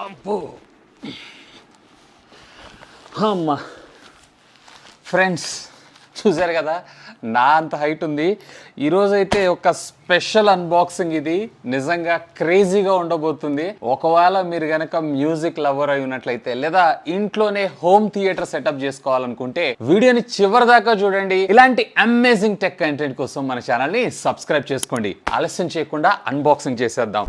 అబ్బో అమ్మా ఫ్రెండ్స్ చూసారు కదా నా అంత హైట్ ఉంది. ఈరోజైతే ఒక స్పెషల్ అన్బాక్సింగ్, ఇది నిజంగా క్రేజీగా ఉండబోతుంది. ఒకవేళ మీరు కనుక మ్యూజిక్ లవర్ అయి ఉన్నట్లయితే లేదా ఇంట్లోనే హోమ్ థియేటర్ సెటప్ చేసుకోవాలనుకుంటే వీడియోని చివరి దాకా చూడండి. ఇలాంటి అమేజింగ్ టెక్ కంటెంట్ కోసం మన ఛానల్ని సబ్స్క్రైబ్ చేసుకోండి. ఆలస్యం చేయకుండా అన్బాక్సింగ్ చేసేద్దాం.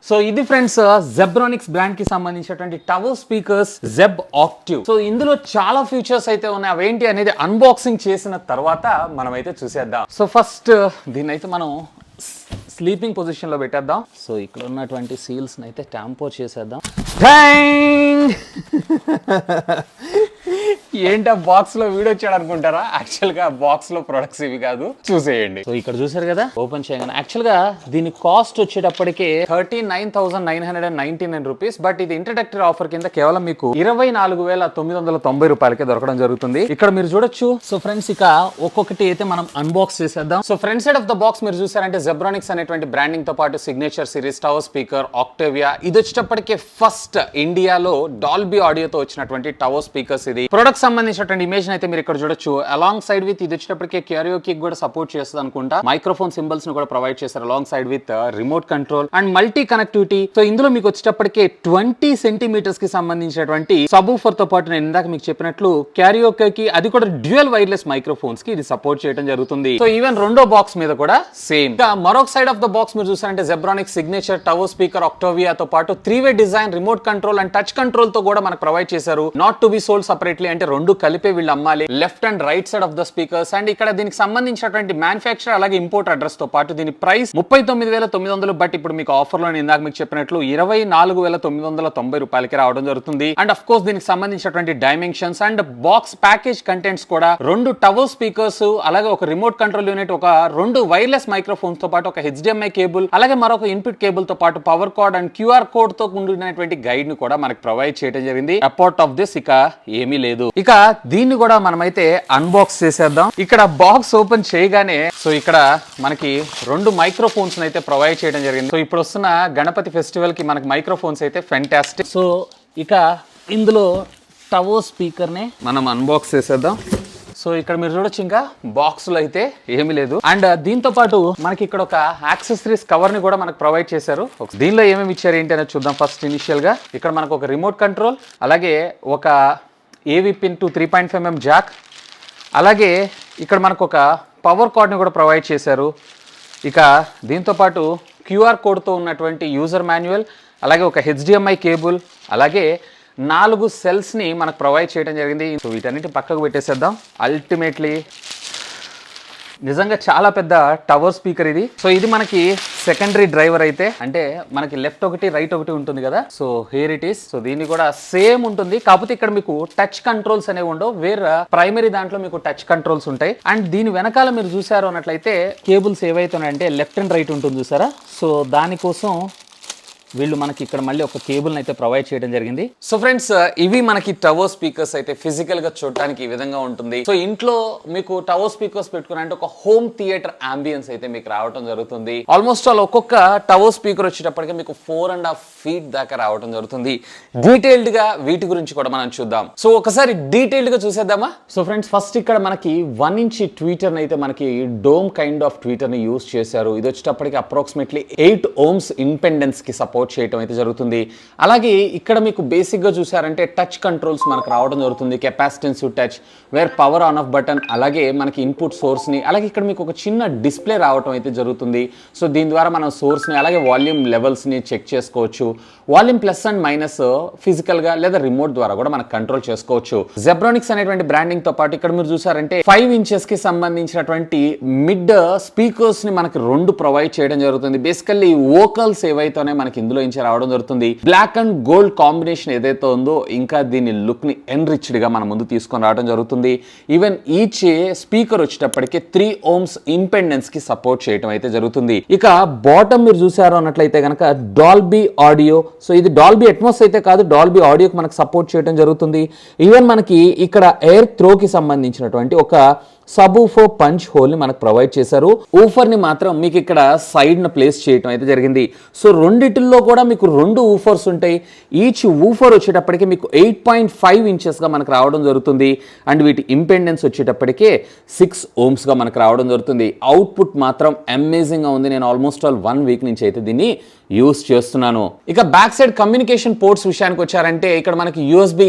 సో ఇది ఫ్రెండ్స్ ZEBRONICS బ్రాండ్ కి సంబంధించినటువంటి టవర్ స్పీకర్స్ ZEB-OCTAVE. సో ఇందులో చాలా ఫీచర్స్ అయితే ఉన్నాయి. అవేంటి అనేది అన్బాక్సింగ్ చేసిన తర్వాత మనం అయితే చూసేద్దాం. సో ఫస్ట్ దీన్ని అయితే మనం స్లీపింగ్ పొజిషన్ లో పెట్టేద్దాం. సో ఇక్కడ ఉన్నటువంటి సీల్స్ అయితే ట్యాంపర్ చేసేద్దాం. ఏంటా బాక్స్ లో వీడియో వచ్చాడు అనుకుంటారా? యాక్చువల్ గా బాక్స్ లో ప్రొడక్ట్స్ ఇవి కాదు, చూసేయండి. సో ఇక్కడ చూసారు కదా, ఓపెన్ చేయగానే యాక్చువల్ గా దీని కాస్ట్ వచ్చేటప్పటికే 39,999 రూపీస్. బట్ ఇది ఇంట్రడక్టరీ ఆఫర్ కింద కేవలం మీకు 24,990 రూపాయలకే దొరకడం జరుగుతుంది. ఇక్కడ మీరు చూడొచ్చు. సో ఫ్రెండ్స్ ఇక ఒక్కొక్కటి అయితే మనం అన్బాక్స్ చేసేద్దాం. So front side of the box మీరు చూసారంటే ZEBRONICS అనేటువంటి బ్రాండింగ్ తో పాటు signature series tower speaker Octavia. ఇది వచ్చేటప్పటికే ఫస్ట్ ఇండియాలో డాల్బీ ఆడియోతో వచ్చినటువంటి టవర్ స్పీకర్స్. ఇది ప్రొడక్ట్ సంబంధించినటువంటి ఇమేజ్ అయితే మీరు ఇక్కడ చూడొచ్చు. అలాంగ్ సైడ్ విత్ ఇది వచ్చేటప్పటికే క్యారియోకి కూడా సపోర్ట్ చేస్తుంది అనుకుంటా. మైక్రోఫోన్ సింబల్స్ ను కూడా ప్రొవైడ్ చేస్తారు along side with remote control and multi connectivity. So ఇందులో మీకు వచ్చేటప్పటికే 20 సెంటీమీటర్స్ కి సంబంధించినటువంటి సబూఫర్ తో పాటు నేను ఇందాక మీకు చెప్పినట్లు క్యారియోకి అది కూడా డ్యూయల్ వైర్లెస్ మైక్రోఫోన్స్ కి ఇది సపోర్ట్ చేయడం జరుగుతుంది. సో ఈవెన్ రెండో బాక్స్ మీద కూడా సేమ్. మరొక సైడ్ ఆఫ్ ద బాక్స్ మీరు చూసారంటే ZEBRONICS signature tower speaker Octavia తో పాటు 3-way design, remote control and touch control తో కూడా మనకు ప్రొవైడ్ చేశారు. Not to be sold separately, అంటే రెండు కలిపే వీళ్ళు అమ్మాలి. Left and right side of the speakers. And ఇక్కడ దీనికి సంబంధించినటువంటి మ్యానుఫ్యాక్చర్ అలాగే ఇంపోర్ట్ అడ్రస్ తో పాటు దీని ప్రైస్ 39,900. బట్ ఇప్పుడు మీకు ఆఫర్ లో ఇందాక మీకు చెప్పినట్లు 24,990 రూపాయలకి రావడం జరుగుతుంది. అండ్ అఫ్ కోర్స్ దీనికి సంబంధించినటువంటి dimensions and box package contents కూడా 2 టవర్ స్పీకర్స్, అలాగే ఒక రిమోట్ కంట్రోల్ యూనిట్, ఒక 2 వైర్లెస్ మైక్రోఫోన్స్ తో పాటు ఒక HDMI కేబుల్, అలాగే మరొక ఇన్పుట్ కేబుల్ తో పాటు power card and QR code తో ఉండినటువంటి గైడ్ ను కూడా మనకు ప్రొవైడ్ చేయడం జరిగింది. అపార్ట్ ఆఫ్ దిస్ ఇక ఏమీ లేదు. ఇక దీన్ని కూడా మనమైతే అన్బాక్స్ చేసేద్దాం. ఇక్కడ బాక్స్ ఓపెన్ చేయగానే సో ఇక్కడ మనకి 2 మైక్రోఫోన్స్ అయితే ప్రొవైడ్ చేయడం జరిగింది. సో ఇప్పుడు వస్తున్న గణపతి ఫెస్టివల్ కి మనకి మైక్రోఫోన్స్ అయితే ఫెంటాస్టిక్. సో ఇక ఇందులో టవర్ స్పీకర్ ని మనం అన్బాక్స్ చేసేద్దాం. సో ఇక్కడ మీరు చూడొచ్చు, ఇంకా బాక్స్ లో అయితే ఏమీ లేదు. అండ్ దీంతో పాటు మనకి ఇక్కడ ఒక యాక్సెసరీస్ కవర్ ని కూడా మనకు ప్రొవైడ్ చేశారు. దీనిలో ఏమేమి ఇచ్చారు ఏంటి అనేది చూద్దాం. ఫస్ట్ ఇనిషియల్ గా ఇక్కడ మనకు ఒక రిమోట్ కంట్రోల్, అలాగే ఒక AV pin to 3.5mm Jack, అలాగే ఇక్కడ మనకు ఒక పవర్ కార్డ్ని కూడా ప్రొవైడ్ చేశారు. ఇక దీంతో పాటు QR కోడ్తో ఉన్నటువంటి యూజర్ మాన్యువల్, అలాగే ఒక HDMI కేబుల్, అలాగే 4 సెల్స్ని మనకు ప్రొవైడ్ చేయడం జరిగింది. సో వీటన్నిటి పక్కకు పెట్టేసేద్దాం. అల్టిమేట్లీ నిజంగా చాలా పెద్ద టవర్ స్పీకర్ ఇది. సో ఇది మనకి సెకండరీ డ్రైవర్ అయితే, అంటే మనకి లెఫ్ట్ ఒకటి రైట్ ఒకటి ఉంటుంది కదా. So here it is. So దీన్ని కూడా సేమ్ ఉంటుంది, కాకపోతే ఇక్కడ మీకు టచ్ కంట్రోల్స్ అనేవి ఉండవు. వేరే ప్రైమరీ దాంట్లో మీకు టచ్ కంట్రోల్స్ ఉంటాయి. అండ్ దీని వెనకాల మీరు చూసారు అన్నట్లయితే కేబుల్స్ ఏవైతే ఉన్నాయంటే లెఫ్ట్ అండ్ రైట్ ఉంటుంది చూసారా. సో దానికోసం వీళ్ళు మనకి ఇక్కడ మళ్ళీ ఒక కేబుల్ అయితే ప్రొవైడ్ చేయడం జరిగింది. సో ఫ్రెండ్స్ ఇవి మనకి టవర్ స్పీకర్స్ అయితే ఫిజికల్ గా చూడడానికి ఈ విధంగా ఉంటుంది. సో ఇంట్లో మీకు టవర్ స్పీకర్స్ పెట్టుకున్నారంటే ఒక హోమ్ థియేటర్ అంబియన్స్ అయితే మీకు రావడం జరుగుతుంది. ఆల్మోస్ట్ ఆల్ ఒక్కొక్క టవర్ స్పీకర్ వచ్చేటప్పటికి మీకు 4.5 feet దాకా రావడం జరుగుతుంది. డీటెయిల్డ్ గా వీటి గురించి కూడా మనం చూద్దాం. సో ఒకసారి డీటెయిల్డ్ గా చూసేద్దామా. సో ఫ్రెండ్స్ ఫస్ట్ ఇక్కడ మనకి 1 inch ట్వీటర్ అయితే మనకి డోమ్ కైండ్ ఆఫ్ ట్వీటర్ ని యూజ్ చేశారు. ఇది వచ్చేటప్పటికి అప్రాక్సిమేట్లీ 8 ohms ఇంపెండెన్స్ కి సపోర్ట్ చేయడం అయితే జరుగుతుంది. అలాగే ఇక్కడ మీకు బేసిక్ గా చూసారంటే టచ్ కంట్రోల్స్ మనకు రావడం జరుగుతుంది. Capacitance touch, where power on off button, అలాగే మనకి ఇన్పుట్ సోర్స్ ని, అలాగే ఇక్కడ మీకు ఒక చిన్న డిస్ప్లే రావడం అయితే జరుగుతుంది. సో దీని ద్వారా మనం సోర్స్ ని అలాగే వాల్యూమ్ లెవెల్స్ ని చెక్ చేసుకోవచ్చు. Volume plus and minus physical గా లేదా రిమోట్ ద్వారా కూడా మనం కంట్రోల్ చేసుకోవచ్చు. ZEBRONICS అనేటువంటి బ్రాండింగ్ తో పాటు ఇక్కడ మీరు చూసారంటే 5 inches కి సంబంధించినటువంటి మిడ్ స్పీకర్స్ ని మనకి 2 ప్రొవైడ్ చేయడం జరుగుతుంది. బేసికల్లీ వోకల్స్ ఏవైతేనే మనకి ఇందులో నుంచి రావడం జరుగుతుంది. బ్లాక్ అండ్ గోల్డ్ కాంబినేషన్ ఏదైతే ఉందో ఇంకా దీని లుక్ ని ఎన్రిచ్డ్ గా మన ముందు తీసుకొని రావడం జరుగుతుంది. ఈవెన్ ఈచ్ స్పీకర్ వచ్చేటప్పటికి 3 ohms ఇంపెండెన్స్ కి సపోర్ట్ చేయడం అయితే జరుగుతుంది. ఇక బాటమ్ మీరు చూసారు అన్నట్లయితే కనుక డాల్బీ ఆడియో. సో ఇది డాల్బీ అట్మాస్ అయితే కాదు, డాల్బీ ఆడియోకి మనకు సపోర్ట్ చేయడం జరుగుతుంది. ఈవెన్ మనకి ఇక్కడ ఎయిర్ త్రో కి సంబంధించినటువంటి ఒక సబ్ ఊఫర్ పంచ్ హోల్ ని మనకు ప్రొవైడ్ చేశారు. ఊఫర్ ని మాత్రం మీకు ఇక్కడ సైడ్ న ప్లేస్ చేయడం అయితే జరిగింది. సో రెండిటిల్లో కూడా మీకు 2 ఊఫర్స్ ఉంటాయి. ఈచ్ ఊఫర్ వచ్చేటప్పటికి మీకు 8.5 ఇంచెస్ గా మనకు రావడం జరుగుతుంది. అండ్ వీటి ఇంపెండెన్స్ వచ్చేటప్పటికే 6 ohms గా మనకు రావడం జరుగుతుంది. అవుట్పుట్ మాత్రం అమేజింగ్ గా ఉంది. నేను ఆల్మోస్ట్ 1 వీక్ నుంచి అయితే దీన్ని యూస్ చేస్తున్నాను. ఇక బ్యాక్ సైడ్ కమ్యూనికేషన్ పోర్ట్స్ విషయానికి వచ్చారంటే ఇక్కడ మనకి USB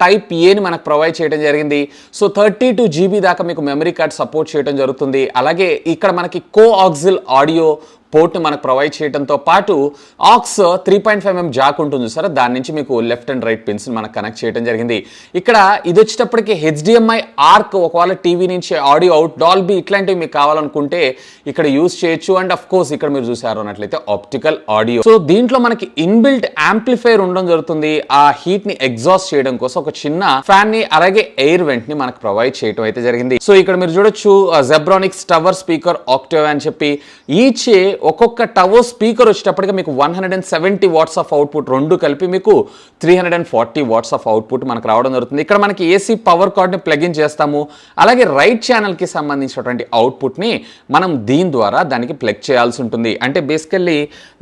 టైప్ A ని మనకు ప్రొవైడ్ చేయడం జరిగింది. సో 32 GB దాకా మీకు మెమరీ కార్డ్ సపోర్ట్ చేయడం జరుగుతుంది. అలాగే ఇక్కడ మనకి కోఆక్సిల్ ఆడియో పోర్ట్ మనకు ప్రొవైడ్ చేయడంతో పాటు ఆక్స్ 3.5mm జాక్ ఉంటుంది సార్, దాని నుంచి మీకు లెఫ్ట్ అండ్ రైట్ పిన్స్ మనకు కనెక్ట్ చేయడం జరిగింది. ఇక్కడ ఇది వచ్చేటప్పటికి HDMI ఆర్క్, ఒకవేళ టీవీ నుంచి ఆడియో అవుట్, డాల్బీ ఇట్లాంటివి మీకు కావాలనుకుంటే ఇక్కడ యూస్ చేయొచ్చు. అండ్ అఫ్ కోర్స్ ఇక్కడ మీరు చూసారు అన్నట్లయితే ఆప్టికల్ ఆడియో. సో దీంట్లో మనకి ఇన్బిల్ట్ యాంప్లిఫైర్ ఉండడం జరుగుతుంది. ఆ హీట్ ని ఎగ్జాస్ట్ చేయడం కోసం ఒక చిన్న ఫ్యాన్ ని అలాగే ఎయిర్ వెంట్ ని మనకు ప్రొవైడ్ చేయడం అయితే జరిగింది. సో ఇక్కడ మీరు చూడొచ్చు ZEBRONICS టవర్ స్పీకర్ ఆక్టేవ్ అని చెప్పి ఈచ్ ఒక్కొక్క టవర్ స్పీకర్ వచ్చేటప్పటికి మీకు 170 వాట్స్ ఆఫ్ అవుట్పుట్, రెండు కలిపి మీకు 340 వాట్స్ ఆఫ్ అవుట్పుట్ మనకు రావడం జరుగుతుంది. ఇక్కడ మనకి AC పవర్ కార్డ్ ని ప్లగ్ ఇన్ చేస్తాము. అలాగే రైట్ ఛానల్ కి సంబంధించినటువంటి అవుట్పుట్ ని మనం దీని ద్వారా దానికి ప్లగ్ చేయాల్సి ఉంటుంది. అంటే బేసికల్లీ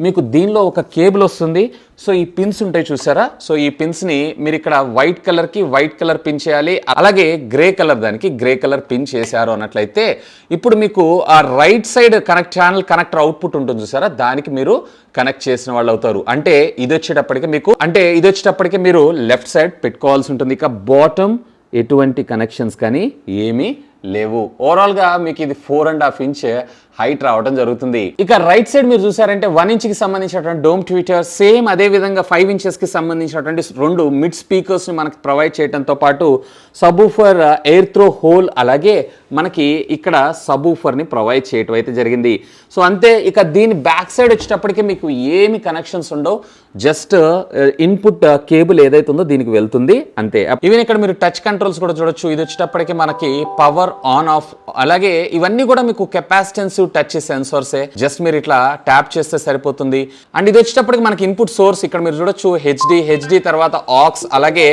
మీకు దీనిలో ఒక కేబుల్ వస్తుంది. సో ఈ పిన్స్ ఉంటాయి చూసారా, సో ఈ పిన్స్ ని మీరు ఇక్కడ వైట్ కలర్ కి వైట్ కలర్ పిన్ చేయాలి. అలాగే గ్రే కలర్ దానికి గ్రే కలర్ పిన్ చేశారు అన్నట్లయితే ఇప్పుడు మీకు ఆ right side channel connector output ఉంటుంది చూసారా, దానికి మీరు కనెక్ట్ చేసిన వాళ్ళు అవుతారు. అంటే ఇది వచ్చేటప్పటికి మీరు లెఫ్ట్ సైడ్ పెట్టుకోవాల్సి ఉంటుంది. ఇక బాటమ్ ఎటువంటి కనెక్షన్స్ కానీ ఏమీ లేవు. ఓవరాల్ గా మీకు ఇది 4.5 ఇంచ్ హైట్ రావడం జరుగుతుంది. ఇక రైట్ సైడ్ మీరు చూసారంటే 1 ఇంచ్ కి సంబంధించినటువంటి డోమ్ ట్విటర్, సేమ్ అదే విధంగా 5 ఇంచెస్ కి సంబంధించినటువంటి 2 మిడ్ స్పీకర్స్ ని మనకు ప్రొవైడ్ చేయడంతో పాటు sub woofer air throw whole, అలాగే మనకి ఇక్కడ సబ్ ఊఫర్ ని ప్రొవైడ్ చేయడం అయితే జరిగింది. సో అంతే. ఇక దీని బ్యాక్ సైడ్ వచ్చేటప్పటికి మీకు ఏమి కనెక్షన్స్ ఉండవు, జస్ట్ ఇన్పుట్ కేబుల్ ఏదైతే ఉందో దీనికి వెళ్తుంది అంతే. ఈవెన్ ఇక్కడ మీరు టచ్ కంట్రోల్స్ కూడా చూడొచ్చు. ఇది వచ్చేటప్పటికి మనకి పవర్ ఆన్ ఆఫ్, అలాగే ఇవన్నీ కూడా మీకు కెపాసిటెన్స్ టచ్ సెన్సార్సే, జస్ట్ మీరు ఇట్లా ట్యాప్ చేస్తే సరిపోతుంది. అండ్ ఇది వచ్చేటప్పటికి మనకి ఇన్పుట్ సోర్స్ ఇక్కడ మీరు చూడొచ్చు హెచ్డి తర్వాత ఆక్స్, అలాగే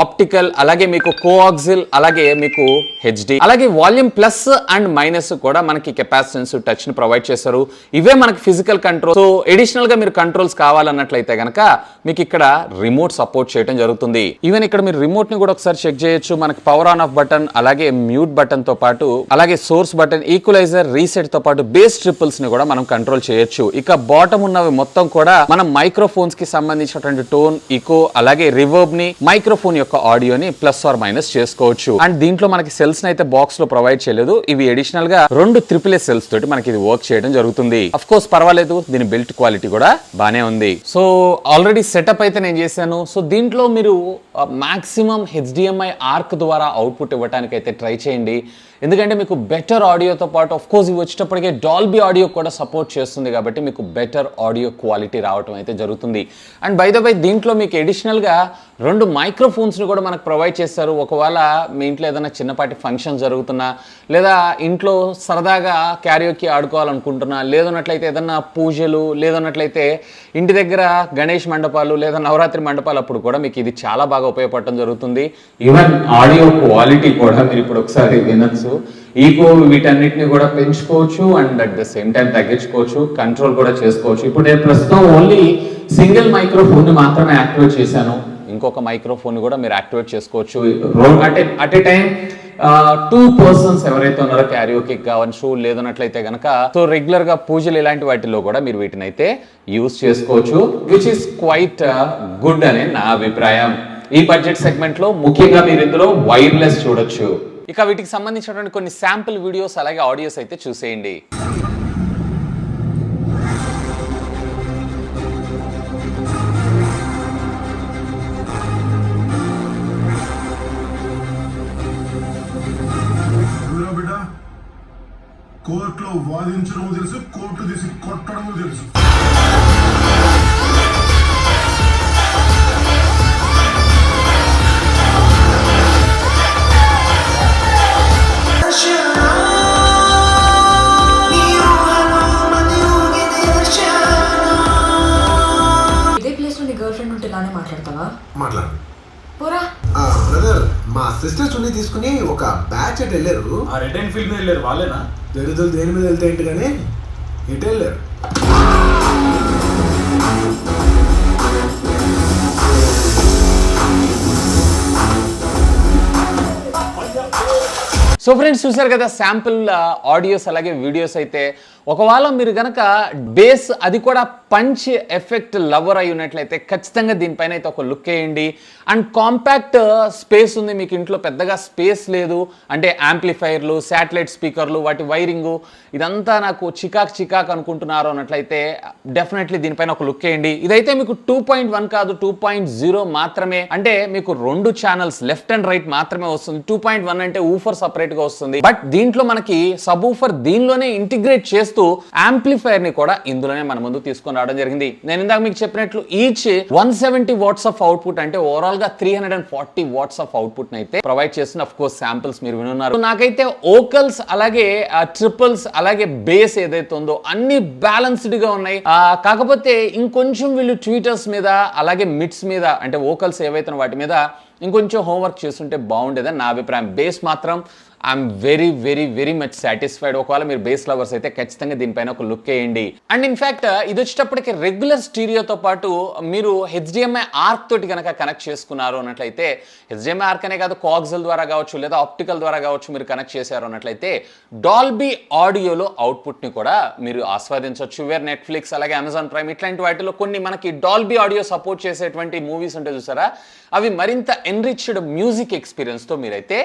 ఆప్టికల్, అలాగే మీకు కోఆక్సిల్, అలాగే మీకు హెచ్డి, అలాగే వాల్యూమ్ ప్లస్ అండ్ మైనస్ కూడా మనకి కెపాసిటెన్స్ టచ్ ని ప్రొవైడ్ చేస్తారు. ఇవే మనకి ఫిజికల్ కంట్రోల్. సో అడిషనల్ గా మీరు కంట్రోల్స్ కావాలన్నట్లయితే గనక మీకు ఇక్కడ రిమోట్ సపోర్ట్ చేయడం జరుగుతుంది. ఈవెన్ ఇక్కడ మీరు రిమోట్ ని కూడా ఒకసారి చెక్ చేయొచ్చు. మనకి పవర్ ఆన్ ఆఫ్ బటన్, అలాగే మ్యూట్ బటన్ తో పాటు అలాగే సోర్స్ బటన్, ఈక్వలైజర్, రీసెట్ తో పాటు బేస్ ట్రిపుల్స్ ని కూడా మనం కంట్రోల్ చేయొచ్చు. ఇక బాటమ్ ఉన్నవి మొత్తం కూడా మనం మైక్రోఫోన్స్ కి సంబంధించినటువంటి టోన్, ఇకో, అలాగే రివర్బ్ ని, మైక్రోఫోన్ యొక్క ఆడియోని ప్లస్ ఆర్ మైనస్ చేసుకోవచ్చు. అండ్ దీంట్లో మనకి సెల్స్ అయితే బాక్స్ లో ప్రొవైడ్ చేయలేదు. ఇవి అడిషనల్ గా 2 AAA సెల్స్ తోటి మనకి ఇది వర్క్ చేయడం జరుగుతుంది. అఫ్ కోర్స్ పర్వాలేదు, దీని బిల్ట్ క్వాలిటీ కూడా బానే ఉంది. సో ఆల్రెడీ సెటప్ అయితే నేను చేశాను. సో దీంట్లో మీరు మాక్సిమం HDMI ఆర్క్ ద్వారా అవుట్పుట్ ఇవ్వడానికి అయితే ట్రై చేయండి. ఎందుకంటే మీకు బెటర్ ఆడియోతో పాటు ఆఫ్ కోర్స్ ఇవి వచ్చేటప్పటికే డాల్బీ ఆడియో కూడా సపోర్ట్ చేస్తుంది కాబట్టి మీకు బెటర్ ఆడియో క్వాలిటీ రావడం అయితే జరుగుతుంది. అండ్ బై ద వే దీంట్లో మీకు అడిషనల్గా 2 మైక్రోఫోన్స్ని కూడా మనకు ప్రొవైడ్ చేస్తారు. ఒకవేళ మీ ఇంట్లో ఏదైనా చిన్నపాటి ఫంక్షన్ జరుగుతున్నా, లేదా ఇంట్లో సరదాగా క్యారియోకి ఆడుకోవాలనుకుంటున్నా, లేదన్నట్లయితే ఏదన్నా పూజలు, లేదన్నట్లయితే ఇంటి దగ్గర గణేష్ మండపాలు లేదా నవరాత్రి మండపాలు అప్పుడు కూడా మీకు ఇది చాలా బాగా ఉపయోగపడటం జరుగుతుంది. ఈవెన్ ఆడియో క్వాలిటీ కూడా మీరు ఇప్పుడు ఒకసారి వినొచ్చు. ఈకో వీటన్నిటిని కూడా పెంచుకోవచ్చు and at the same time తగ్గించుకోవచ్చు, కంట్రోల్ కూడా చేసుకోవచ్చు. ఇప్పుడు నేను ప్రస్తుతం ఓన్లీ సింగిల్ మైక్రోఫోన్ ని మాత్రమే యాక్టివేట్ చేశాను. ఇంకొక మైక్రోఫోన్ కూడా మీరు యాక్టివేట్ చేసుకోవచ్చు. అట్ ఏ టైం 2 persons ఎవరైతే ఉన్నారో క్యారియోకి కావచ్చు, లేదన్నట్లయితే గనక సో రెగ్యులర్ గా పూజలు ఇలాంటి వాటిలో కూడా మీరు వీటిని అయితే యూజ్ చేసుకోవచ్చు, విచ్ ఇస్ క్వైట్ గుడ్ అనే నా అభిప్రాయం. ఈ బడ్జెట్ సెగ్మెంట్ లో ముఖ్యంగా మీరు ఇందులో వైర్లెస్ చూడొచ్చు. ఇక వీటికి సంబంధించినటువంటి కొన్ని శాంపుల్ వీడియోస్ అలాగే ఆడియోస్ అయితే చూసేయండి. కోర్టులో వాదించడం తెలుసు, కోర్టు తీసి కొట్టడం తెలుసు. ఇదే ప్లేస్ లో నీ గర్ల్ ఫ్రెండ్ ఉంటే నానే మాట్లాడతావా? మాట్లాడు. పోరా. బ్రదర్, మా సిస్టర్ చున్నీ తీసుకుని ఒక బ్యాచ్ ఎట్ వెళ్ళారు. ఆ రెడ్ అండ్ ఫీల్డ్ మీద వెళ్ళారు వాళ్ళేనా? దరిద్రులు దేని మీద వెళ్తే ఏంటి కానీ ఎటు వెళ్ళారు? సో ఫ్రెండ్స్ చూసారు కదా శాంపుల్ ఆడియోస్ అలాగే వీడియోస్ అయితే ఒకవేళ మీరు కనుక బేస్ అది కూడా పంచ్ ఎఫెక్ట్ లవర్ అయి ఉన్నట్లయితే ఖచ్చితంగా దీనిపైన అయితే ఒక లుక్ వేయండి. అండ్ కాంపాక్ట్ స్పేస్ ఉంది, మీకు ఇంట్లో పెద్దగా స్పేస్ లేదు అంటే యాంప్లిఫైర్లు, శాటిలైట్ స్పీకర్లు, వాటి వైరింగు ఇదంతా నాకు చికాక్ అనుకుంటున్నారు అన్నట్లయితే డెఫినెట్లీ దీనిపైన ఒక లుక్ వేయండి. ఇదైతే మీకు 2.1 కాదు 2.0 మాత్రమే, అంటే మీకు 2 ఛానల్స్ లెఫ్ట్ అండ్ రైట్ మాత్రమే వస్తుంది. 2.1 అంటే ఊఫర్ సపరేట్ గా వస్తుంది. బట్ దీంట్లో మనకి సబ్ ఊఫర్ దీనిలోనే ఇంటిగ్రేట్ చేస్తూ యాంప్లిఫైర్ ని కూడా ఇందులోనే మన ముందు తీసుకొని రావడం జరిగింది. నేను ఇందాక మీకు చెప్పినట్లు ఈచ్ 170 వాట్స్ ఆఫ్ అవుట్పుట్ అంటే ఓవరాల్ గా 340 వాట్స్ ఆఫ్ అవుట్పుట్ అయితే ప్రొవైడ్ చేస్తుంది. ఆఫ్ కోర్స్ శాంపిల్స్ మీరు వినున్నారు. నాకైతే ఓకల్స్ అలాగే ట్రిపుల్స్ అలాగే బేస్ ఏదైతే ఉందో అన్ని బ్యాలెన్స్డ్ గా ఉన్నాయి. కాకపోతే ఇంకొంచెం వీళ్ళు ట్వీటర్స్ మీద అలాగే మిడ్స్ మీద అంటే ఓకల్స్ ఏవైతే వాటి మీద ఇంకొంచెం హోంవర్క్ చేస్తుంటే బాగుండేదని నా అభిప్రాయం. బేస్ మాత్రం ఐఎమ్ వెరీ మచ్ సాటిస్ఫైడ్. ఒకవేళ మీరు బేస్ లవర్స్ అయితే ఖచ్చితంగా దీనిపైన ఒక లుక్ వేయండి. అండ్ ఇన్ఫాక్ట్ ఇది వచ్చేటప్పటికి రెగ్యులర్ స్టీరియోతో పాటు మీరు HDMI ఆర్క్ తోటి కనుక కనెక్ట్ చేసుకున్నారు అన్నట్లయితే HDMI ఆర్క్ అనే కాదు కోఆక్సిల్ ద్వారా కావచ్చు లేదా ఆప్టికల్ ద్వారా కావచ్చు మీరు కనెక్ట్ చేశారు అన్నట్లయితే డాల్బీ ఆడియోలో అవుట్పుట్ ని కూడా మీరు ఆస్వాదించవచ్చు. వేర్ నెట్ఫ్లిక్స్ అలాగే అమెజాన్ ప్రైమ్ ఇట్లాంటి వాటిలో కొన్ని మనకి డాల్బీ ఆడియో సపోర్ట్ చేసేటువంటి మూవీస్ ఉంటే చూసారా, అవి మరింత ఎన్రిచ్డ్ మ్యూజిక్ ఎక్స్పీరియన్స్ తో మీరైతే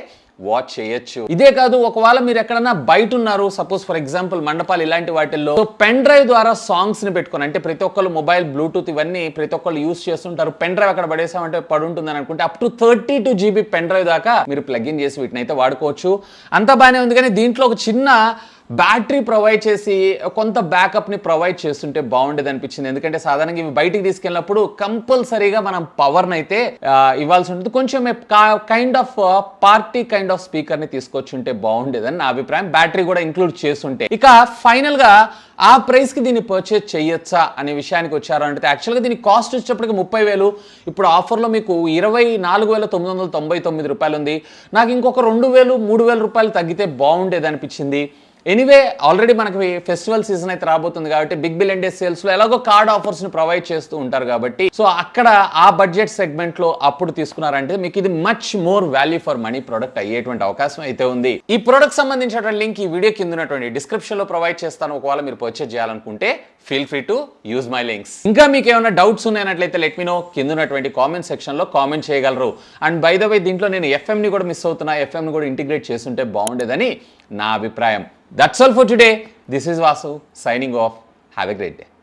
వాచ్ చేయొచ్చు. ఇదే కాదు ఒకవేళ మీరు ఎక్కడన్నా బయట ఉన్నారు, సపోజ్ ఫర్ ఎగ్జాంపుల్ మండపాలు ఇలాంటి వాటిల్లో పెన్ డ్రైవ్ ద్వారా సాంగ్స్ ని పెట్టుకుని అంటే ప్రతి ఒక్కళ్ళు మొబైల్ బ్లూటూత్ ఇవన్నీ ప్రతి ఒక్కళ్ళు యూస్ చేస్తుంటారు. పెన్ డ్రైవ్ అక్కడ పడేసామంటే పడుంటుందని అనుకుంటే up to 32 GB pen drive దాకా మీరు ప్లగ్ ఇన్ చేసి వీటిని అయితే వాడుకోవచ్చు. అంతా బాగానే ఉంది, కానీ దీంట్లో ఒక చిన్న బ్యాటరీ ప్రొవైడ్ చేసి కొంత బ్యాకప్ ని ప్రొవైడ్ చేస్తుంటే బాగుండేది అనిపించింది. ఎందుకంటే సాధారణంగా ఇవి బయటికి తీసుకెళ్ళినప్పుడు కంపల్సరీగా మనం పవర్ ని అయితే ఇవ్వాల్సి ఉంటుంది. కొంచెం kind of party kind of speaker ని తీసుకొచ్చుంటే బాగుండేదని నా అభిప్రాయం. బ్యాటరీ కూడా ఇంక్లూడ్ చేస్తుంటే. ఇక ఫైనల్ గా ఆ ప్రైస్ కి దీన్ని పర్చేజ్ చేయొచ్చా అనే విషయానికి వచ్చారు అంటే యాక్చువల్గా దీని కాస్ట్ వచ్చేటప్పటికి 30,000. ఇప్పుడు ఆఫర్లో మీకు 24,999 రూపాయలు ఉంది. నాకు ఇంకొక 2,000-3,000 రూపాయలు తగ్గితే బాగుండేది అనిపించింది. ఎనీవే ఆల్రెడీ మనకి ఫెస్టివల్ సీజన్ అయితే రాబోతుంది కాబట్టి బిగ్ బిలియన్ డే సేల్స్ లో ఎలాగో కార్డ్ ఆఫర్స్ ని ప్రొవైడ్ చేస్తూ ఉంటారు కాబట్టి సో అక్కడ ఆ బడ్జెట్ సెగ్మెంట్ లో అప్పుడు తీసుకున్నారంటే మీకు ఇది much more value for money product అయ్యేటువంటి అవకాశం అయితే ఉంది. ఈ ప్రోడక్ట్ సంబంధించిన లింక్ ఈ వీడియో కింద ఉన్నటువంటి డిస్క్రిప్షన్ లో ప్రొవైడ్ చేస్తాను. ఒకవేళ మీరు పర్చేజ్ చేయాలనుకుంటే feel free to use my links. ఇంకా మీకు ఏమైనా డౌట్స్ ఉన్నాయన్నట్లయితే లెట్ మీ నో. కింద ఉన్నటువంటి కామెంట్ సెక్షన్ లో కామెంట్ చేయగలరు. అండ్ బై ద వే దీంట్లో నేను FM ని కూడా మిస్ అవుతున్నా. FM ని కూడా ఇంటిగ్రేట్ చేస్తుంటే బాగుండేదని నా అభిప్రాయం. That's all for today. This is Vasu signing off. Have a great day.